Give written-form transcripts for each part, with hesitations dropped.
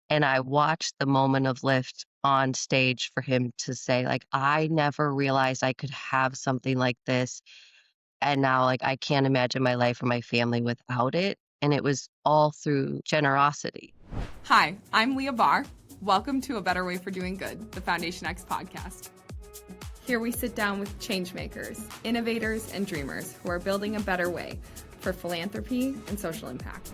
And I watched the moment of lift on stage for him to say, like, I never realized I could have something like this. And now, like, I can't imagine my life or my family without it. And it was all through generosity. Hi, I'm Leah Barr. Welcome to A Better Way for Doing Good, the Foundation X podcast. Here we sit down with changemakers, innovators, and dreamers who are building a better way for philanthropy and social impact.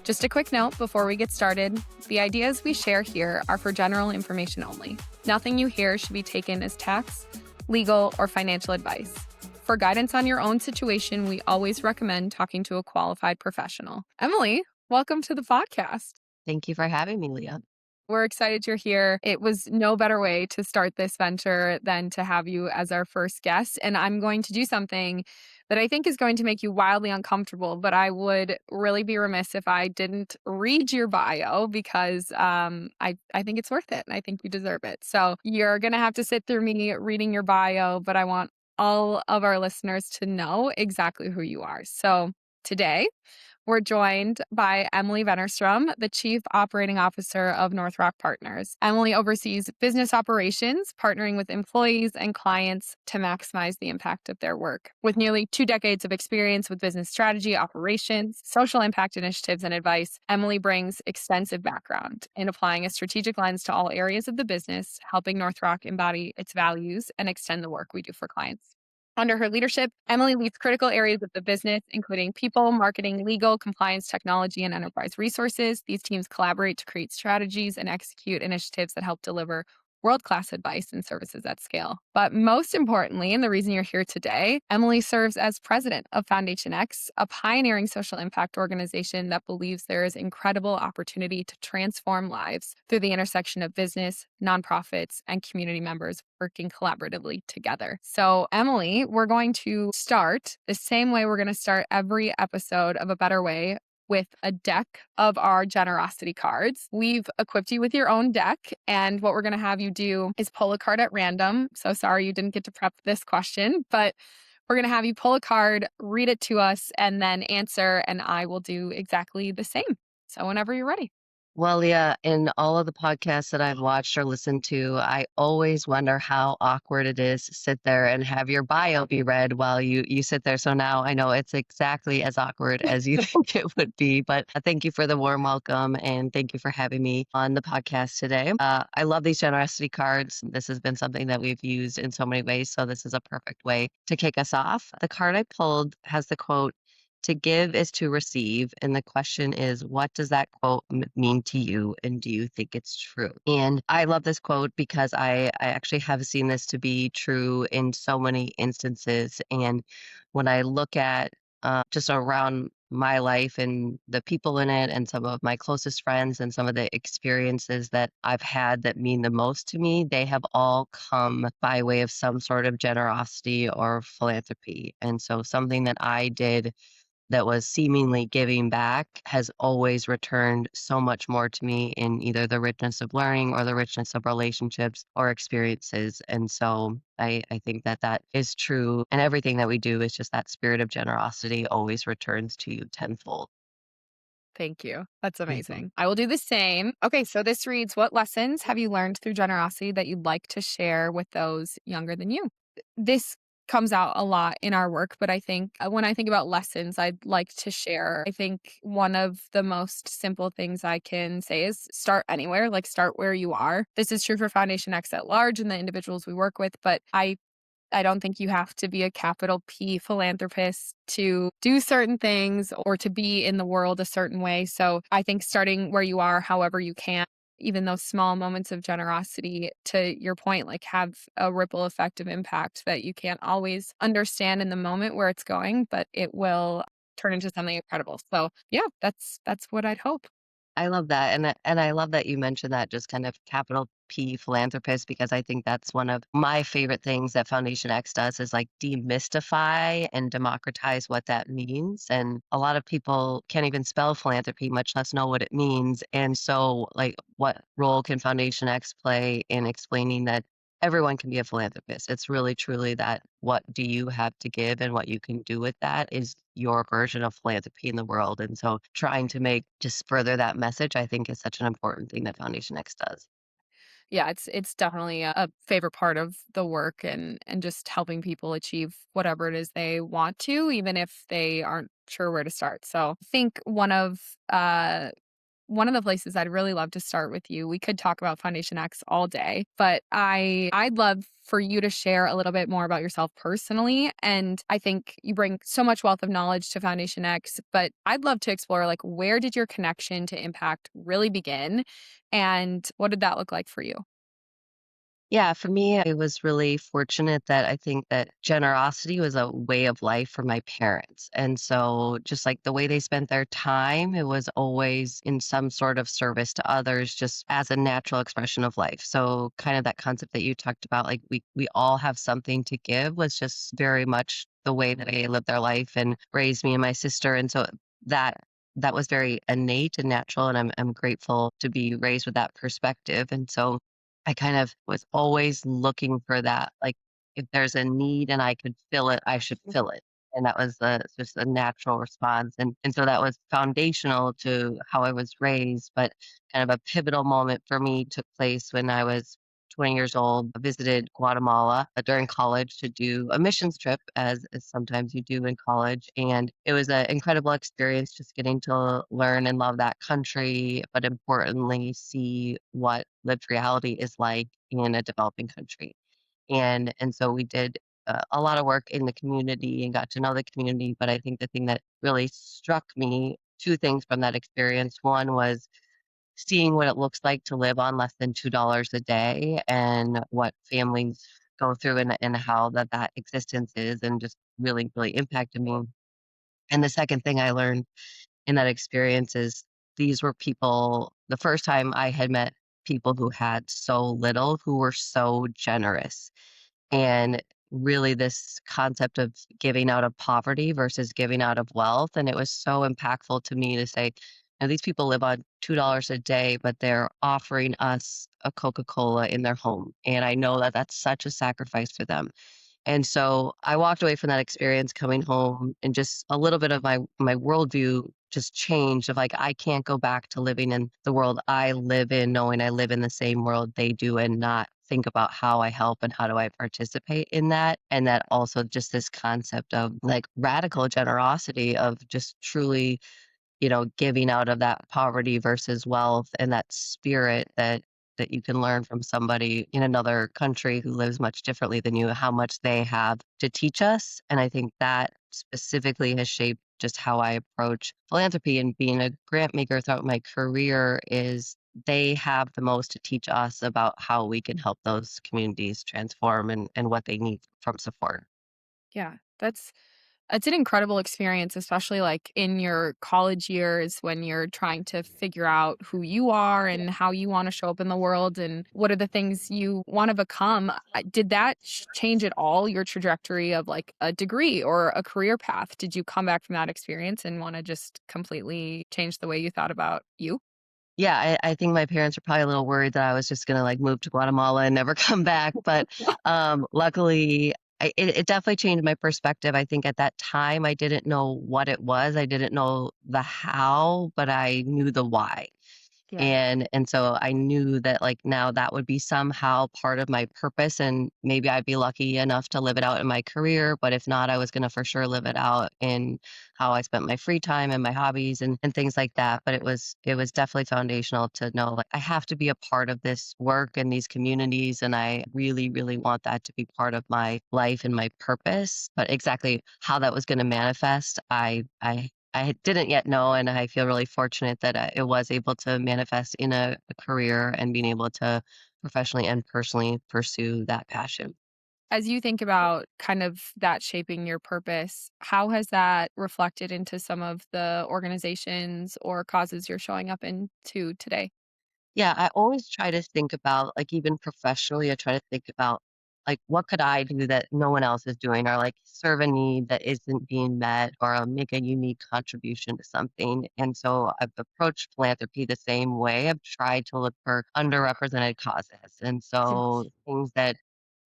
Just a quick note before we get started, the ideas we share here are for general information only. Nothing you hear should be taken as tax, legal, or financial advice. For guidance on your own situation, we always recommend talking to a qualified professional. Emily, welcome to the podcast. Thank you for having me, Leah. We're excited you're here. It was no better way to start this venture than to have you as our first guest. And I'm going to do something that I think is going to make you wildly uncomfortable, but I would really be remiss if I didn't read your bio because I think it's worth it and I think you deserve it. So you're going to have to sit through me reading your bio, but I want all of our listeners to know exactly who you are. So today, we're joined by Emily Vennerstrom, the Chief Operating Officer of North Rock Partners. Emily oversees business operations, partnering with employees and clients to maximize the impact of their work. With nearly 2 decades of experience with business strategy, operations, social impact initiatives, and advice, Emily brings extensive background in applying a strategic lens to all areas of the business, helping North Rock embody its values and extend the work we do for clients. Under her leadership, Emily leads critical areas of the business, including people, marketing, legal, compliance, technology, and enterprise resources. These teams collaborate to create strategies and execute initiatives that help deliver world-class advice and services at scale. But most importantly, and the reason you're here today, Emily serves as president of Foundation X, a pioneering social impact organization that believes there is incredible opportunity to transform lives through the intersection of business, nonprofits, and community members working collaboratively together. So, Emily, we're going to start the same way we're going to start every episode of A Better Way, with a deck of our generosity cards. We've equipped you with your own deck, and what we're going to have you do is pull a card at random. So sorry you didn't get to prep this question, but we're going to have you pull a card, read it to us, and then answer, and I will do exactly the same. So whenever you're ready. Well, Leah, in all of the podcasts that I've watched or listened to, I always wonder how awkward it is to sit there and have your bio be read while you sit there. So now I know it's exactly as awkward as you think it would be. But thank you for the warm welcome and thank you for having me on the podcast today. I love these generosity cards. This has been something that we've used in so many ways. So this is a perfect way to kick us off. The card I pulled has the quote, "To give is to receive." And the question is, what does that quote mean to you? And do you think it's true? And I love this quote because I actually have seen this to be true in so many instances. And when I look at just around my life and the people in it and some of my closest friends and some of the experiences that I've had that mean the most to me, they have all come by way of some sort of generosity or philanthropy. And so something that I did that was seemingly giving back has always returned so much more to me in either the richness of learning or the richness of relationships or experiences. And so I think that that is true. And everything that we do is just that spirit of generosity always returns to you tenfold. Thank you. That's Mhm. amazing. I will do the same. Okay, so this reads, what lessons have you learned through generosity that you'd like to share with those younger than you? This comes out a lot in our work, but I think when I think about lessons I'd like to share, I think one of the most simple things I can say is start anywhere, like start where you are. This is true for Foundation X at large and the individuals we work with, but I don't think you have to be a capital P philanthropist to do certain things or to be in the world a certain way. So I think starting where you are, however you can, even those small moments of generosity, to your point, like have a ripple effect of impact that you can't always understand in the moment where it's going, but it will turn into something incredible. So yeah, that's what I'd hope. I love that, and I love that you mentioned that just kind of capital P philanthropist because I think that's one of my favorite things that Foundation X does is like demystify and democratize what that means. And a lot of people can't even spell philanthropy, much less know what it means. And so, like, what role can Foundation X play in explaining that everyone can be a philanthropist? It's really truly that what do you have to give and what you can do with that is your version of philanthropy in the world. And so trying to make just further that message, I think is such an important thing that Foundation X does. Yeah, it's definitely a favorite part of the work and just helping people achieve whatever it is they want to, even if they aren't sure where to start. So I think one of the places I'd really love to start with you, we could talk about Foundation X all day, but I'd love for you to share a little bit more about yourself personally. And I think you bring so much wealth of knowledge to Foundation X, but I'd love to explore like where did your connection to impact really begin? And what did that look like for you? Yeah, for me, I was really fortunate that I think that generosity was a way of life for my parents. And so, just like the way they spent their time, it was always in some sort of service to others, just as a natural expression of life. So, kind of that concept that you talked about, like we all have something to give, was just very much the way that they lived their life and raised me and my sister. And so, that that was very innate and natural, and I'm grateful to be raised with that perspective. And so I kind of was always looking for that, like, if there's a need and I could fill it, I should fill it, and that was just a natural response, and so that was foundational to how I was raised, but kind of a pivotal moment for me took place when I was 20 years old. I visited Guatemala during college to do a missions trip, as sometimes you do in college, and it was an incredible experience just getting to learn and love that country, but importantly, see what lived reality is like in a developing country. And so we did a lot of work in the community and got to know the community. But I think the thing that really struck me, two things from that experience. One was seeing what it looks like to live on less than $2 a day and what families go through and how that existence is, and just really, really impacted me. And the second thing I learned in that experience is these were people, the first time I had met people who had so little, who were so generous. And really this concept of giving out of poverty versus giving out of wealth. And it was so impactful to me to say, now these people live on $2 a day, but they're offering us a Coca-Cola in their home. And I know that that's such a sacrifice for them. And so I walked away from that experience coming home, and just a little bit of my worldview just changed of like, I can't go back to living in the world I live in, knowing I live in the same world they do, and not think about how I help and how do I participate in that. And that also just this concept of like radical generosity of just truly, giving out of that poverty versus wealth, and that spirit that you can learn from somebody in another country who lives much differently than you, how much they have to teach us. And I think that specifically has shaped just how I approach philanthropy and being a grant maker throughout my career is they have the most to teach us about how we can help those communities transform and what they need from support. Yeah, it's an incredible experience, especially, like, in your college years when you're trying to figure out who you are and how you wanna show up in the world and what are the things you wanna become. Did that change at all your trajectory of, like, a degree or a career path? Did you come back from that experience and wanna just completely change the way you thought about you? Yeah, I think my parents were probably a little worried that I was just gonna, like, move to Guatemala and never come back, but, luckily, it definitely changed my perspective. I think at that time, I didn't know what it was, I didn't know the how, but I knew the why. Yeah. And so I knew that, like, now that would be somehow part of my purpose, and maybe I'd be lucky enough to live it out in my career, but if not, I was gonna for sure live it out in how I spent my free time and my hobbies and things like that. But it was definitely foundational to know, like, I have to be a part of this work and these communities, and I really, really want that to be part of my life and my purpose. But exactly how that was gonna manifest, I didn't yet know, and I feel really fortunate that it was able to manifest in a career and being able to professionally and personally pursue that passion. As you think about kind of that shaping your purpose, how has that reflected into some of the organizations or causes you're showing up into today? Yeah, I always try to think about, like, even professionally, I try to think about, like, what could I do that no one else is doing, or like serve a need that isn't being met, or make a unique contribution to something. And so I've approached philanthropy the same way. I've tried to look for underrepresented causes. And so things that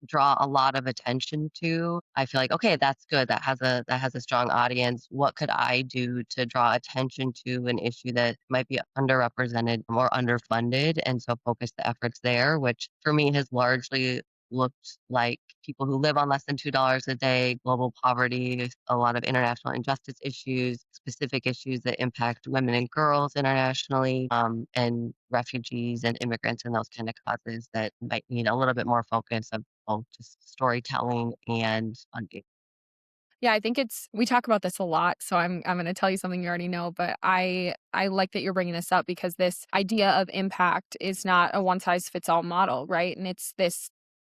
draw a lot of attention to, I feel like, okay, that's good. That has a strong audience. What could I do to draw attention to an issue that might be underrepresented or underfunded? And so focus the efforts there, which for me has largely looked like people who live on less than $2 a day, global poverty, a lot of international injustice issues, specific issues that impact women and girls internationally, and refugees and immigrants and those kind of causes that might need a little bit more focus of both just storytelling and funding. Yeah, I think it's we talk about this a lot, so I'm gonna tell you something you already know, but I like that you're bringing this up because this idea of impact is not a one size fits all model, right? And it's this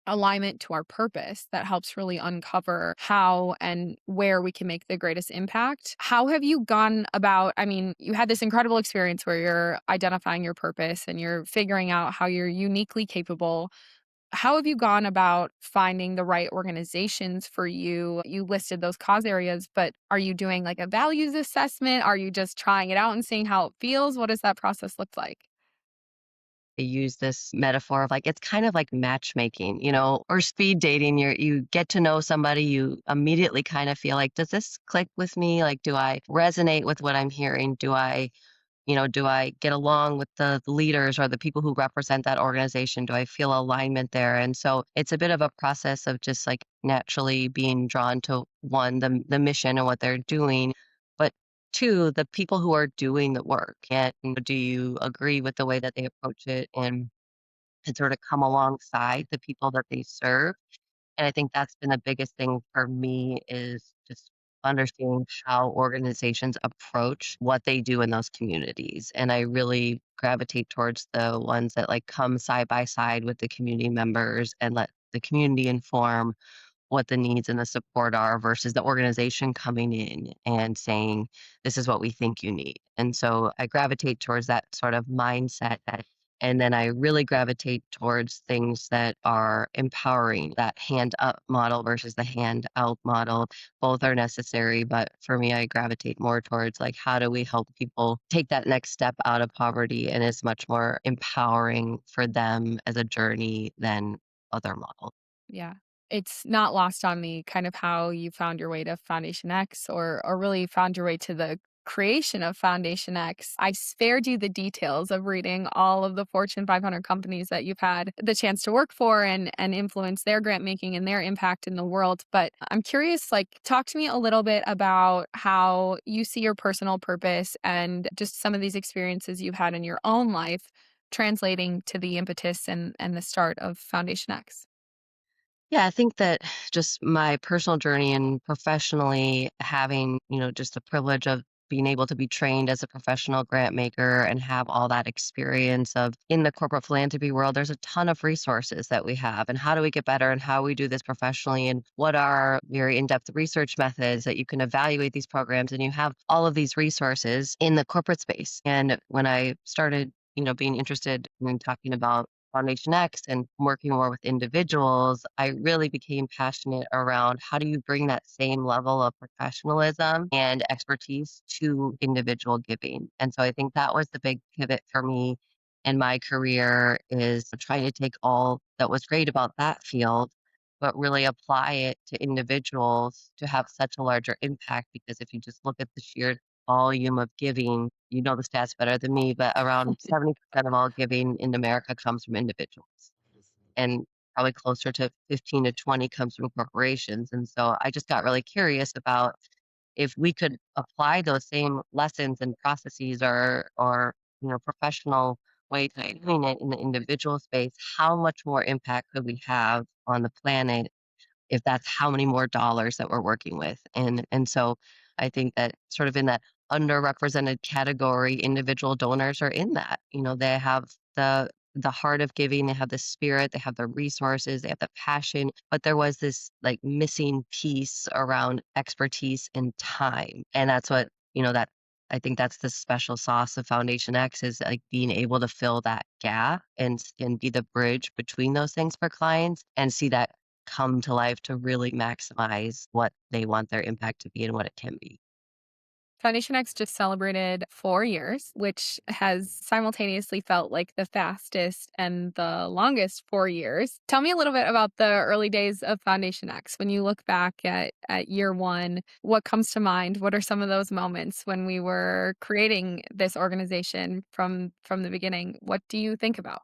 alignment to our purpose that helps really uncover how and where we can make the greatest impact. How have you gone about I mean, you had this incredible experience where you're identifying your purpose and you're figuring out how you're uniquely capable. How have you gone about finding the right organizations for you? You listed those cause areas, but are you doing like a values assessment? Are you just trying it out and seeing how it feels? What does that process look like? I use this metaphor of like it's kind of like matchmaking, or speed dating. You get to know somebody, you immediately kind of feel like, does this click with me? Like, do I resonate with what I'm hearing? Do I get along with the leaders or the people who represent that organization? Do I feel alignment there? And so it's a bit of a process of just like naturally being drawn to one, the mission and what they're doing, but two, the people who are doing the work. And do you agree with the way that they approach it and sort of come alongside the people that they serve? And I think that's been the biggest thing for me is just understanding how organizations approach what they do in those communities. And I really gravitate towards the ones that like come side by side with the community members and let the community inform what the needs and the support are versus the organization coming in and saying, this is what we think you need. And so I gravitate towards that sort of mindset and then I really gravitate towards things that are empowering, that hand up model versus the hand out model. Both are necessary, but for me, I gravitate more towards like, how do we help people take that next step out of poverty? And it's much more empowering for them as a journey than other models. Yeah. It's not lost on me kind of how you found your way to Foundation X or really found your way to the creation of Foundation X. I spared you the details of reading all of the Fortune 500 companies that you've had the chance to work for and influence their grant making and their impact in the world. But I'm curious, like, talk to me a little bit about how you see your personal purpose and just some of these experiences you've had in your own life translating to the impetus and the start of Foundation X. Yeah, I think that just my personal journey and professionally having, just the privilege of being able to be trained as a professional grant maker and have all that experience of in the corporate philanthropy world, there's a ton of resources that we have. And how do we get better and how we do this professionally? And what are very in depth research methods that you can evaluate these programs? And you have all of these resources in the corporate space. And when I started, being interested in talking about Foundation X and working more with individuals, I really became passionate around how do you bring that same level of professionalism and expertise to individual giving. And so I think that was the big pivot for me in my career is trying to take all that was great about that field, but really apply it to individuals to have such a larger impact. Because if you just look at the sheer volume of giving, you know the stats better than me, but around 70% of all giving in America comes from individuals. And probably closer to 15 to 20 comes from corporations. And so I just got really curious about if we could apply those same lessons and processes or professional ways of doing it in the individual space, how much more impact could we have on the planet if that's how many more dollars that we're working with. And so I think that sort of in that underrepresented category, individual donors are in that. They have the heart of giving, they have the spirit, they have the resources, they have the passion, but there was this like missing piece around expertise and time. And that's what, that I think that's the special sauce of Foundation X is like being able to fill that gap and be the bridge between those things for clients and see that come to life to really maximize what they want their impact to be and what it can be. Foundation X just celebrated 4 years, which has simultaneously felt like the fastest and the longest 4 years. Tell me a little bit about the early days of Foundation X. When you look back at year 1, what comes to mind? What are some of those moments when we were creating this organization from the beginning? What do you think about?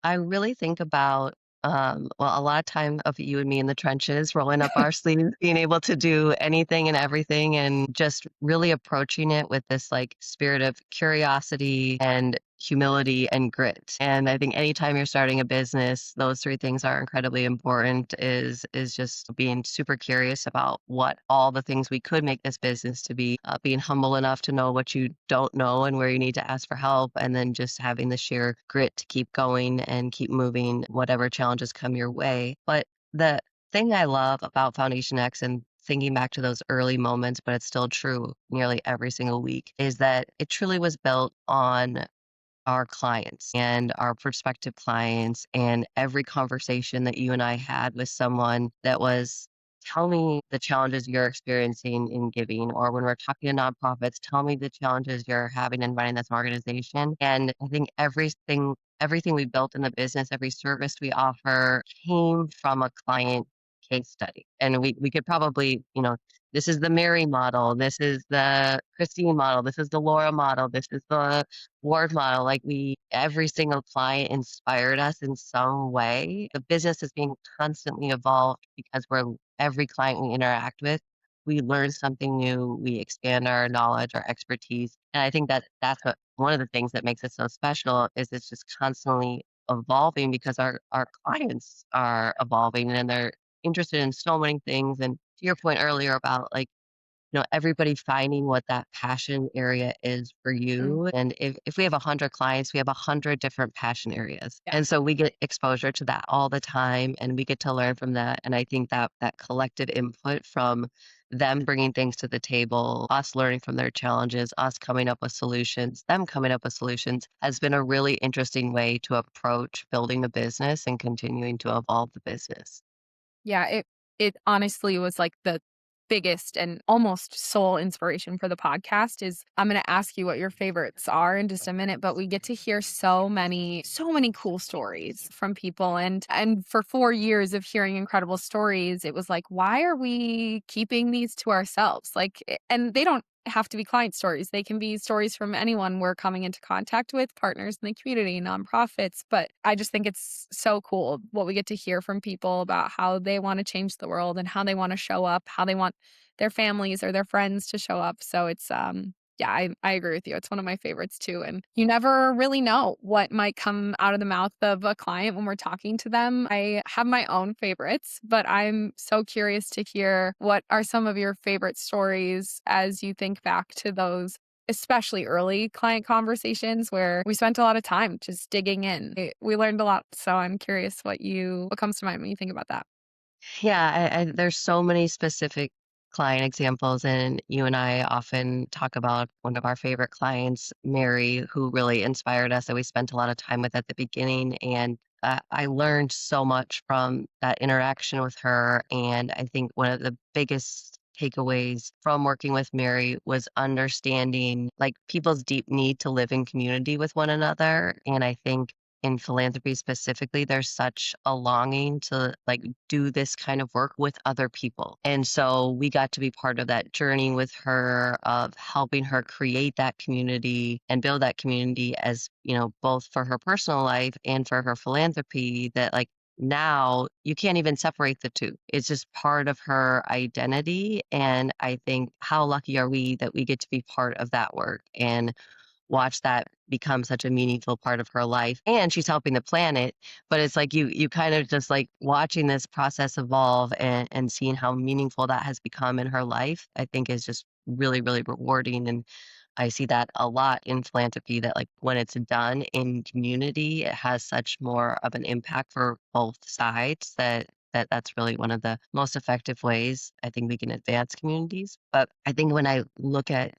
I really think about, well, a lot of time of you and me in the trenches, rolling up our sleeves, being able to do anything and everything, and just really approaching it with this like spirit of curiosity and humility and grit. And I think anytime you're starting a business, those three things are incredibly important. Is just being super curious about what all the things we could make this business to be, being humble enough to know what you don't know and where you need to ask for help, and then just having the sheer grit to keep going and keep moving, whatever challenges come your way. But the thing I love about Foundation X and thinking back to those early moments, but it's still true nearly every single week, is that it truly was built on our clients and our prospective clients, and every conversation that you and I had with someone that was, tell me the challenges you're experiencing in giving, or when we're talking to nonprofits, tell me the challenges you're having in running this organization. And I think everything we built in the business, every service we offer came from a client case study. And we could probably, this is the Mary model, this is the Christine model, this is the Laura model, this is the Ward model. Like every single client inspired us in some way. The business is being constantly evolved because every client we interact with, we learn something new, we expand our knowledge, our expertise. And I think that that's one of the things that makes it so special is it's just constantly evolving because our clients are evolving and they're interested in so many things. And to your point earlier about like, everybody finding what that passion area is for Mm, you. And if we have 100 clients, we have 100 different passion areas. yeah. And so we get exposure to that all the time and we get to learn from that. And I think that that collective input from them bringing things to the table, us learning from their challenges, us coming up with solutions, them coming up with solutions has been a really interesting way to approach building a business and continuing to evolve the business. Yeah, it honestly was like the biggest and almost sole inspiration for the podcast is I'm gonna ask you what your favorites are in just a minute, but we get to hear so many cool stories from people and for 4 years of hearing incredible stories, it was like, why are we keeping these to ourselves? Like, and they don't have to be client stories. They can be stories from anyone we're coming into contact with, partners in the community, nonprofits. But I just think it's so cool what we get to hear from people about how they want to change the world and how they want to show up, how they want their families or their friends to show up. So it's yeah, I agree with you. It's one of my favorites too. And you never really know what might come out of the mouth of a client when we're talking to them. I have my own favorites, but I'm so curious to hear what are some of your favorite stories as you think back to those, especially early client conversations where we spent a lot of time just digging in. We learned a lot. So I'm curious what comes to mind when you think about that. Yeah, there's so many specific client examples, and you and I often talk about one of our favorite clients, Mary, who really inspired us that we spent a lot of time with at the beginning. And I learned so much from that interaction with her. And I think one of the biggest takeaways from working with Mary was understanding like people's deep need to live in community with one another. And I think in philanthropy specifically, there's such a longing to like do this kind of work with other people. And so we got to be part of that journey with her of helping her create that community and build that community as, both for her personal life and for her philanthropy that like now you can't even separate the two. It's just part of her identity. And I think how lucky are we that we get to be part of that work and watch that become such a meaningful part of her life. And she's helping the planet, but it's like you kind of just like watching this process evolve and seeing how meaningful that has become in her life, I think is just really, really rewarding. And I see that a lot in philanthropy that like when it's done in community, it has such more of an impact for both sides that's really one of the most effective ways I think we can advance communities. But I think when I look at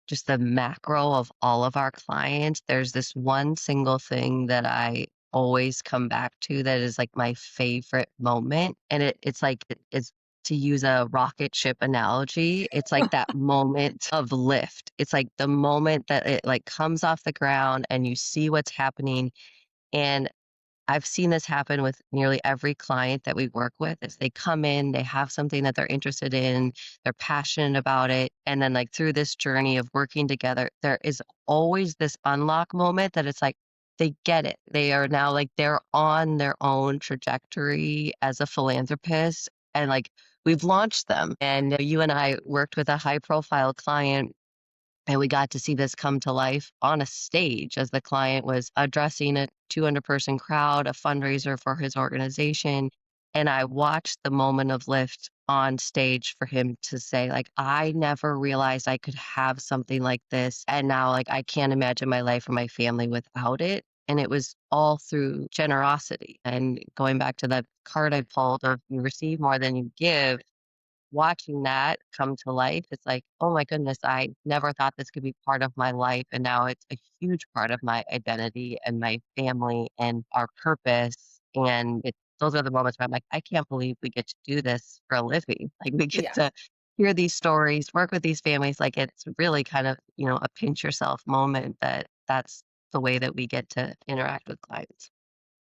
just the macro of all of our clients, there's this one single thing that I always come back to that is like my favorite moment. And it's like it's to use a rocket ship analogy, it's like that moment of lift. It's like the moment that it like comes off the ground and you see what's happening. And I've seen this happen with nearly every client that we work with. Is they come in, they have something that they're interested in, they're passionate about it, and then like through this journey of working together, there is always this unlock moment that it's like they get it. They are now like they're on their own trajectory as a philanthropist, and like we've launched them. And you and I worked with a high profile client, and we got to see this come to life on a stage as the client was addressing a 200-person crowd, a fundraiser for his organization. And I watched the moment of lift on stage for him to say, like, I never realized I could have something like this. And now, like, I can't imagine my life or my family without it. And it was all through generosity. And going back to that card I pulled of you receive more than you give, watching that come to life, it's like, oh my goodness, I never thought this could be part of my life. And now it's a huge part of my identity and my family and our purpose. And those are the moments where I'm like, I can't believe we get to do this for a living. Like we get Yeah. to hear these stories, work with these families. Like it's really kind of, a pinch yourself moment that's the way that we get to interact with clients.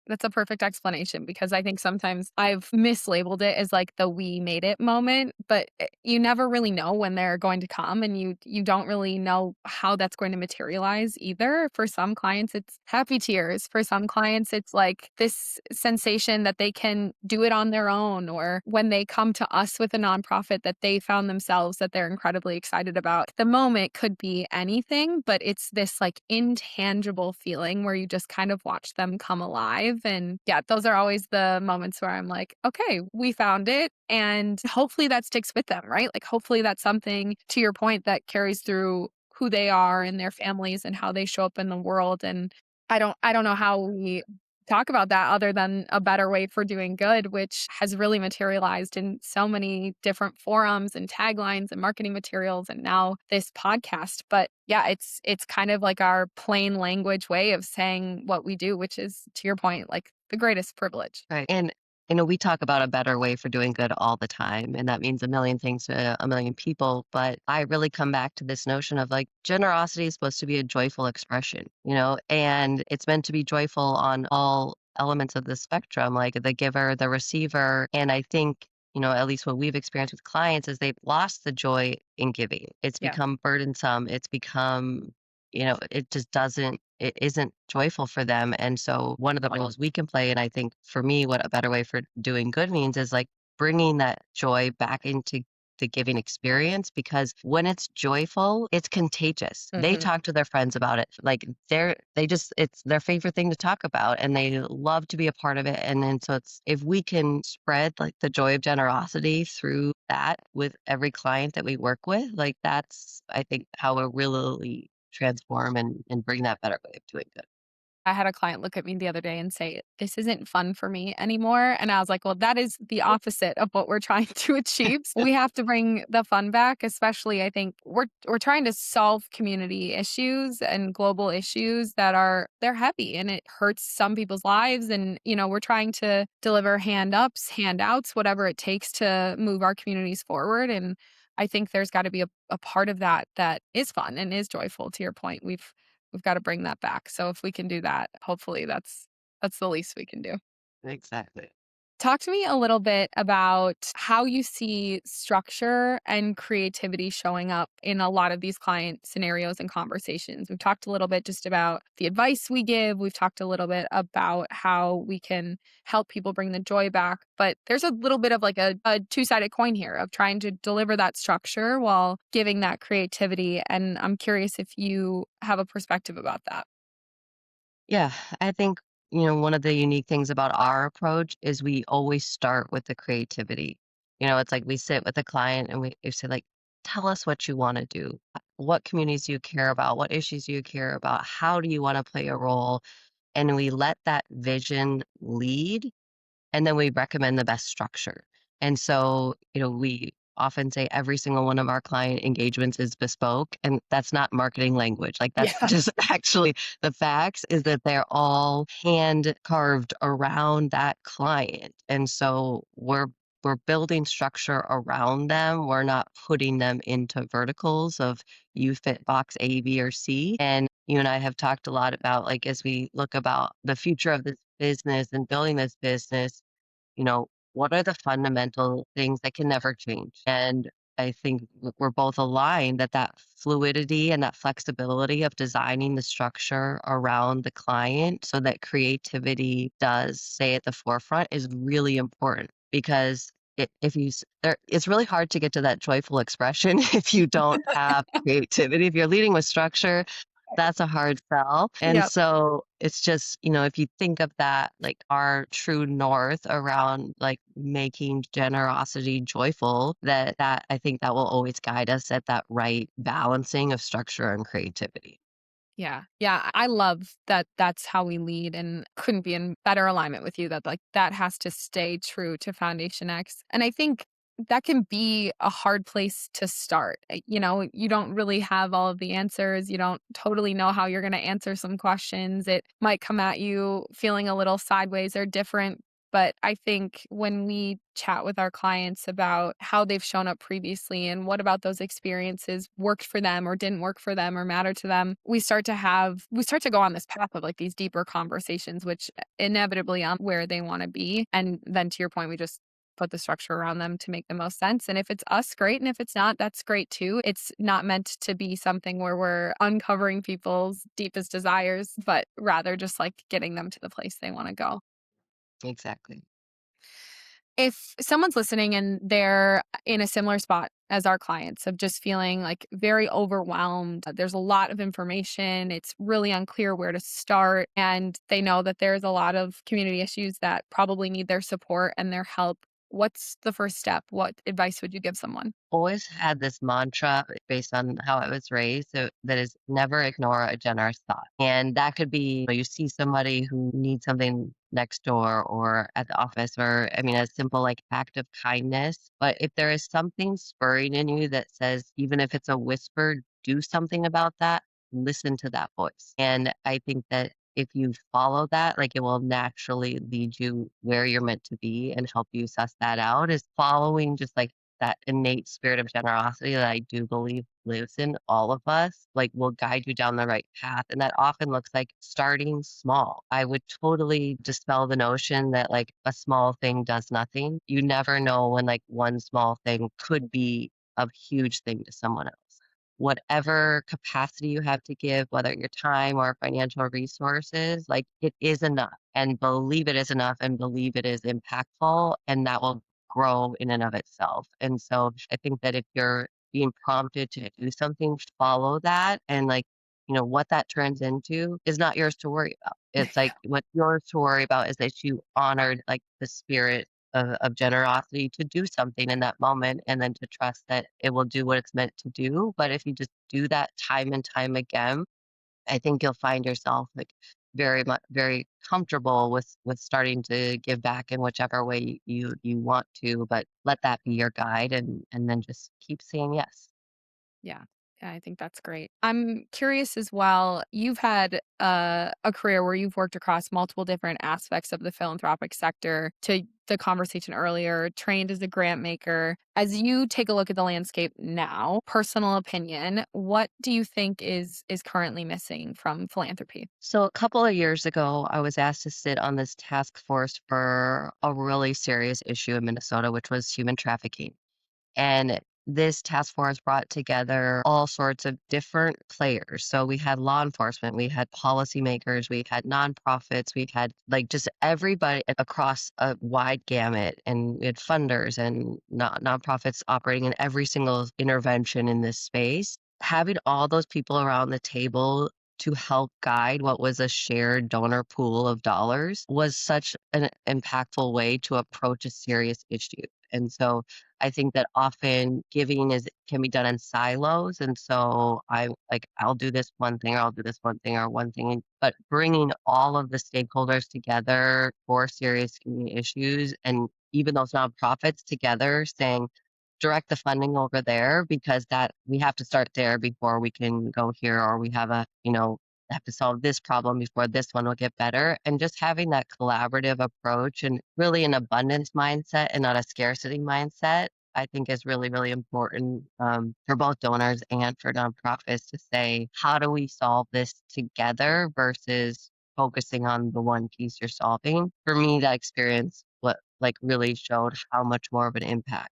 That's a perfect explanation because I think sometimes I've mislabeled it as like the "we made it" moment, but you never really know when they're going to come, and you don't really know how that's going to materialize either. For some clients, it's happy tears. For some clients, it's like this sensation that they can do it on their own, or when they come to us with a nonprofit that they found themselves that they're incredibly excited about. The moment could be anything, but it's this like intangible feeling where you just kind of watch them come alive. And yeah, those are always the moments where I'm like, okay, we found it. And hopefully that sticks with them, right? Like, hopefully that's something, to your point, that carries through who they are and their families and how they show up in the world. And I don't know how we talk about that other than a better way for doing good, which has really materialized in so many different forums and taglines and marketing materials and now this podcast. But yeah, it's kind of like our plain language way of saying what we do, which is, to your point, like the greatest privilege. Right. And we talk about a better way for doing good all the time, and that means a million things to a million people. But I really come back to this notion of like generosity is supposed to be a joyful expression, and it's meant to be joyful on all elements of the spectrum, like the giver, the receiver. And I think, at least what we've experienced with clients is they've lost the joy in giving. It's Yeah. become burdensome. It's become, it isn't joyful for them. And so one of the roles we can play, and I think for me, what a better way for doing good means is like bringing that joy back into the giving experience, because when it's joyful, it's contagious. They Mhm. talk to their friends about it. Like it's their favorite thing to talk about and they love to be a part of it. And then so it's, if we can spread like the joy of generosity through that with every client that we work with, like that's, I think, how we'll really transform and bring that better way of doing good. I had a client look at me the other day and say, "This isn't fun for me anymore." And I was like, "Well, that is the opposite of what we're trying to achieve." We have to bring the fun back, especially I think we're trying to solve community issues and global issues that they're heavy and it hurts some people's lives. And, we're trying to deliver hand ups, handouts, whatever it takes to move our communities forward. And I think there's got to be a part of that that is fun and is joyful. To your point, we've got to bring that back. So if we can do that, hopefully that's the least we can do. Exactly. Talk to me a little bit about how you see structure and creativity showing up in a lot of these client scenarios and conversations. We've talked a little bit just about the advice we give. We've talked a little bit about how we can help people bring the joy back. But there's a little bit of like a two-sided coin here of trying to deliver that structure while giving that creativity. And I'm curious if you have a perspective about that. Yeah, I think, one of the unique things about our approach is we always start with the creativity. It's like we sit with a client and we say, like, tell us what you want to do. What communities do you care about? What issues do you care about? How do you want to play a role? And we let that vision lead, and then we recommend the best structure. And so, we often say every single one of our client engagements is bespoke, and that's not marketing language. Like that's Yeah. just actually the facts is that they're all hand carved around that client. And so we're we're building structure around them. We're not putting them into verticals of you fit box A, B, or C. And you and I have talked a lot about like as we look about the future of this business and building this business, you know, what are the fundamental things that can never change? And I think we're both aligned that that fluidity and that flexibility of designing the structure around the client so that creativity does stay at the forefront is really important because if you it's really hard to get to that joyful expression if you don't have creativity. If you're leading with structure, that's a hard sell. And Yep. so it's just, if you think of that, like our true north around like making generosity joyful, that I think that will always guide us at that right balancing of structure and creativity. Yeah. Yeah. I love that that's how we lead and couldn't be in better alignment with you that like that has to stay true to Foundation X. And I think that can be a hard place to start. You don't really have all of the answers. You don't totally know how you're going to answer some questions. It might come at you feeling a little sideways or different. But I think when we chat with our clients about how they've shown up previously and what about those experiences worked for them or didn't work for them or matter to them, we start to go on this path of like these deeper conversations, which inevitably on where they want to be. And then to your point, we just put the structure around them to make the most sense. And if it's us, great. And if it's not, that's great too. It's not meant to be something where we're uncovering people's deepest desires, but rather just like getting them to the place they want to go. Exactly. If someone's listening and they're in a similar spot as our clients of just feeling like very overwhelmed, there's a lot of information, it's really unclear where to start, and they know that there's a lot of community issues that probably need their support and their help, what's the first step? What advice would you give someone? Always had this mantra based on how I was raised that is never ignore a generous thought. And that could be you see somebody who needs something next door or at the office, or I mean, a simple like act of kindness. But if there is something spurring in you that says, even if it's a whisper, do something about that, listen to that voice. And I think that if you follow that, like it will naturally lead you where you're meant to be and help you suss that out is following just like that innate spirit of generosity that I do believe lives in all of us, like will guide you down the right path. And that often looks like starting small. I would totally dispel the notion that like a small thing does nothing. You never know when like one small thing could be a huge thing to someone else. Whatever capacity you have to give, whether your time or financial resources, like it is enough and believe it is enough and believe it is impactful and that will grow in and of itself. And so I think that if you're being prompted to do something, follow that. And like, what that turns into is not yours to worry about. It's like what's yours to worry about is that you honored like the spirit of generosity to do something in that moment and then to trust that it will do what it's meant to do. But if you just do that time and time again, I think you'll find yourself like very comfortable with starting to give back in whichever way you want to, but let that be your guide and then just keep saying yes. Yeah. Yeah, I think that's great. I'm curious as well. You've had a career where you've worked across multiple different aspects of the philanthropic sector. To the conversation earlier, trained as a grant maker. As you take a look at the landscape now, personal opinion, what do you think is currently missing from philanthropy? So a couple of years ago, I was asked to sit on this task force for a really serious issue in Minnesota, which was human trafficking. And this task force brought together all sorts of different players. So we had law enforcement, we had policymakers, we had nonprofits, we had like just everybody across a wide gamut, and we had funders and nonprofits operating in every single intervention in this space. Having all those people around the table to help guide what was a shared donor pool of dollars was such an impactful way to approach a serious issue. And so I think that often giving is can be done in silos. And so I like I'll do this one thing or I'll do this one thing or one thing, but bringing all of the stakeholders together for serious community issues and even those nonprofits together saying direct the funding over there because that we have to start there before we can go here or we have a have to solve this problem before this one will get better. And just having that collaborative approach and really an abundance mindset and not a scarcity mindset, I think is really, really important for both donors and for nonprofits to say, how do we solve this together versus focusing on the one piece you're solving? For me, that experience what like really showed how much more of an impact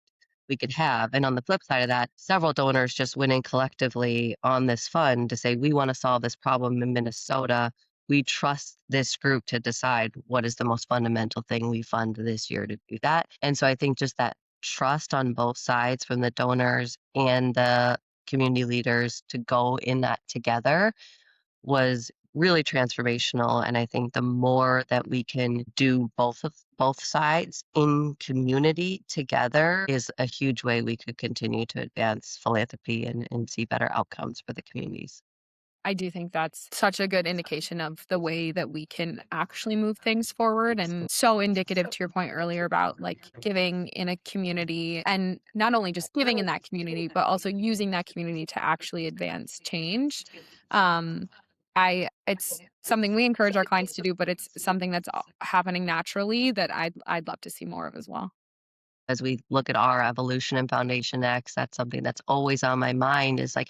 we could have. And on the flip side of that, several donors just went in collectively on this fund to say, we want to solve this problem in Minnesota. We trust this group to decide what is the most fundamental thing we fund this year to do that. And so I think just that trust on both sides from the donors and the community leaders to go in that together was really transformational. And I think the more that we can do both sides in community together is a huge way we could continue to advance philanthropy and see better outcomes for the communities. I do think that's such a good indication of the way that we can actually move things forward, and so indicative to your point earlier about like giving in a community, and not only just giving in that community, but also using that community to actually advance change. Um, it's something we encourage our clients to do, but it's something that's happening naturally that I'd love to see more of as well. As we look at our evolution in Foundation X, that's something that's always on my mind is like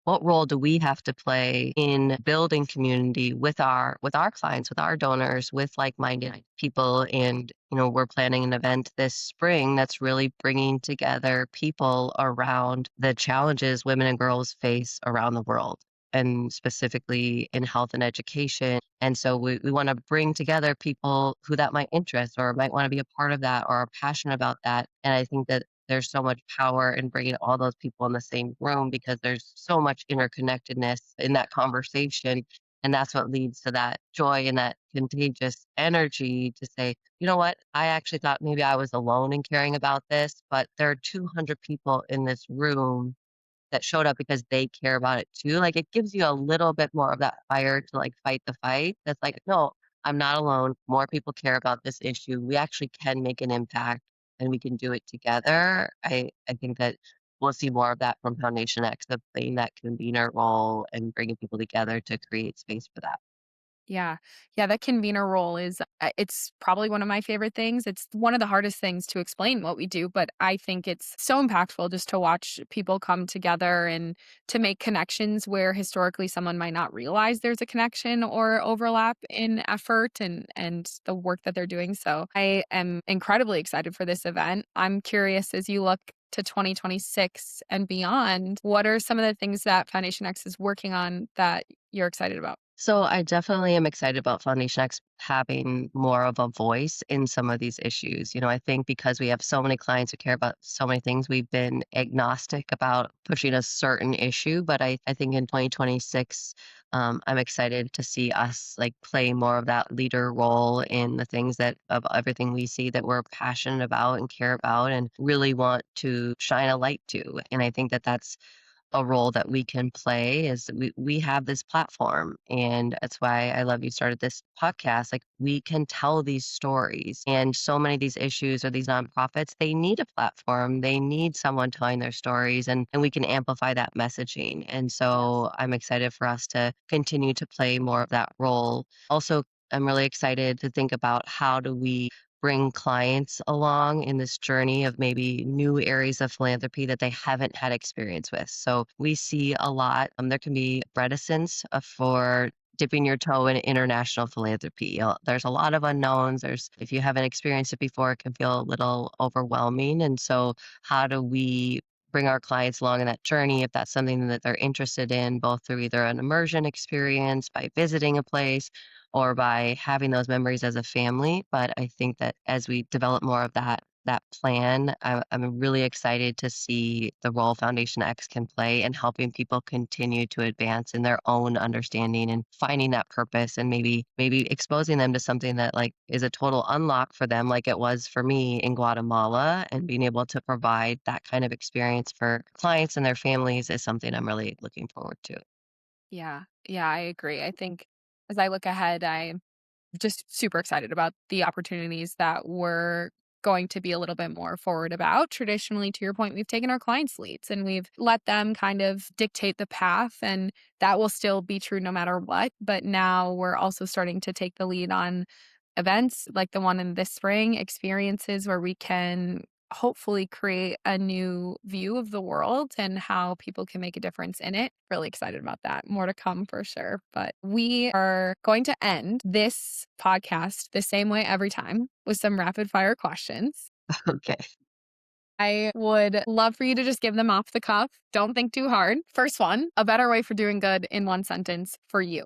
what role do we have to play in building community with our clients, with our donors, with like-minded people. And, we're planning an event this spring that's really bringing together people around the challenges women and girls face around the world and specifically in health and education. And so we want to bring together people who that might interest or might want to be a part of that or are passionate about that. And I think that there's so much power in bringing all those people in the same room because there's so much interconnectedness in that conversation. And that's what leads to that joy and that contagious energy to say, you know what, I actually thought maybe I was alone in caring about this, but there are 200 people in this room that showed up because they care about it too. Like, it gives you a little bit more of that fire to, like, fight the fight. That's like, "No, I'm not alone. More people care about this issue. We actually can make an impact, and we can do it together." I think that we'll see more of that from Foundation X of playing that convener role and bringing people together to create space for that. Yeah. Yeah, that convener role is it's probably one of my favorite things. It's one of the hardest things to explain what we do, but I think it's so impactful just to watch people come together and to make connections where historically someone might not realize there's a connection or overlap in effort and the work that they're doing. So, I am incredibly excited for this event. I'm curious as you look to 2026 and beyond, what are some of the things that Foundation X is working on that you're excited about? So I definitely am excited about Foundation X having more of a voice in some of these issues. I think because we have so many clients who care about so many things, we've been agnostic about pushing a certain issue. But I think in 2026, I'm excited to see us like play more of that leader role in the things that of everything we see that we're passionate about and care about and really want to shine a light to. And I think that that's a role that we can play is we have this platform and that's why I love you started this podcast. Like we can tell these stories and so many of these issues or these nonprofits, they need a platform. They need someone telling their stories and we can amplify that messaging. And so I'm excited for us to continue to play more of that role. Also, I'm really excited to think about how do we bring clients along in this journey of maybe new areas of philanthropy that they haven't had experience with. So we see a lot, there can be reticence for dipping your toe in international philanthropy. There's a lot of unknowns. If you haven't experienced it before, it can feel a little overwhelming. And so how do we bring our clients along in that journey if that's something that they're interested in, both through either an immersion experience, by visiting a place, or by having those memories as a family. But I think that as we develop more of that plan, I'm really excited to see the role Foundation X can play in helping people continue to advance in their own understanding and finding that purpose and maybe exposing them to something that like is a total unlock for them, like it was for me in Guatemala, and being able to provide that kind of experience for clients and their families is something I'm really looking forward to. Yeah. Yeah, I agree. I think as I look ahead, I'm just super excited about the opportunities that we're going to be a little bit more forward about. Traditionally, to your point, we've taken our clients' leads and we've let them kind of dictate the path, and that will still be true no matter what. But now we're also starting to take the lead on events like the one in this spring, experiences where we can hopefully create a new view of the world and how people can make a difference in it. Really excited about that. More to come for sure. But we are going to end this podcast the same way every time with some rapid fire questions. Okay. I would love for you to just give them off the cuff. Don't think too hard. First one, a better way for doing good in one sentence for you.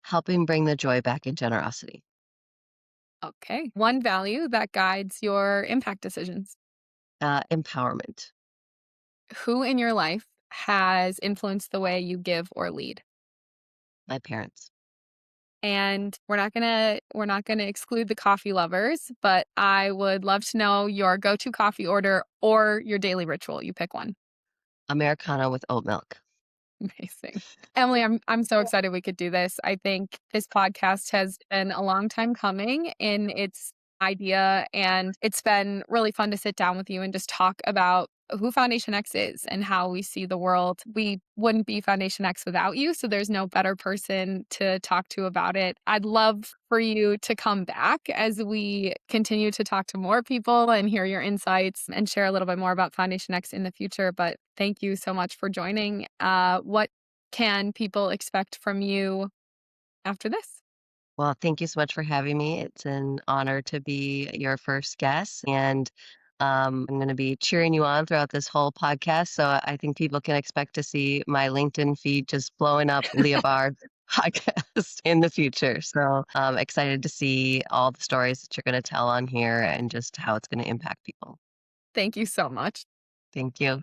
Helping bring the joy back in generosity. Okay. One value that guides your impact decisions. Empowerment. Who in your life has influenced the way you give or lead? My parents. And we're not gonna exclude the coffee lovers, but I would love to know your go-to coffee order or your daily ritual. You pick one. Americano with oat milk. Amazing. Emily, I'm so excited we could do this. I think this podcast has been a long time coming in its idea, and it's been really fun to sit down with you and just talk about who Foundation X is and how we see the world. We wouldn't be Foundation X without you, so there's no better person to talk to about it. I'd love for you to come back as we continue to talk to more people and hear your insights and share a little bit more about Foundation X in the future. But thank you so much for joining. What can people expect from you after this? Well, thank you so much for having me. It's an honor to be your first guest, and I'm going to be cheering you on throughout this whole podcast. So I think people can expect to see my LinkedIn feed just blowing up Leah Barr's podcast in the future. So I'm excited to see all the stories that you're going to tell on here and just how it's going to impact people. Thank you so much. Thank you.